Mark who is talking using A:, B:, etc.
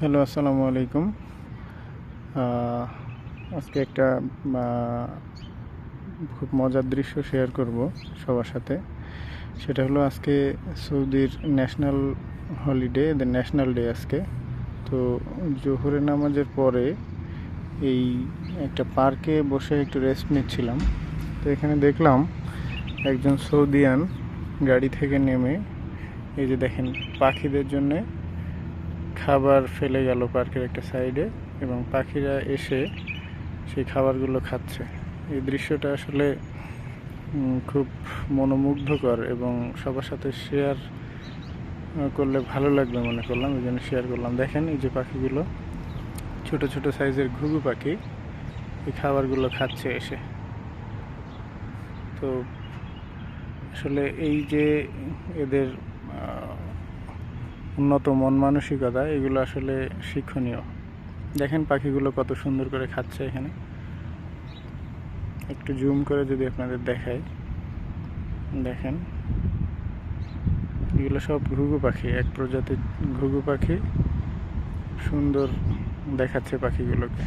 A: Hello, আসসালামু আলাইকুম। আজকে একটা খুব মজার দৃশ্য শেয়ার করব সবার সাথে। সেটা হলো আজকে সৌদির ন্যাশনাল হলিডে, ন্যাশনাল ডে আজকে। তো জোহরের নামাজের পরে এই একটা পার্কে বসে একটু রেস্ট নিচ্ছিলাম। তো এখানে দেখলাম একজন সৌদিয়ান গাড়ি থেকে নেমে, এই যে দেখেন, পাখিদের জন্যে খাবার ফেলে গেল পার্কের একটা সাইডে, এবং পাখিরা এসে সেই খাবারগুলো খাচ্ছে। এই দৃশ্যটা আসলে খুব মনোমুগ্ধকর, এবং সবার সাথে শেয়ার করলে ভালো লাগবে মনে করলাম, এই জন্য শেয়ার করলাম। দেখেন, এই যে পাখিগুলো, ছোট ছোট সাইজের ঘুঘু পাখি, এই খাবারগুলো খাচ্ছে এসে। তো আসলে এই যে এদের উন্নত মন মানসিকতা, এগুলো আসলে শিক্ষণীয়। দেখেন পাখিগুলো কত সুন্দর করে খাচ্ছে। এখানে একটু জুম করে যদি আপনাদের দেখাই, দেখেন এগুলো সব ঘুঘু পাখি, এক প্রজাতির ঘুঘু পাখি। সুন্দর দেখাচ্ছে পাখিগুলোকে।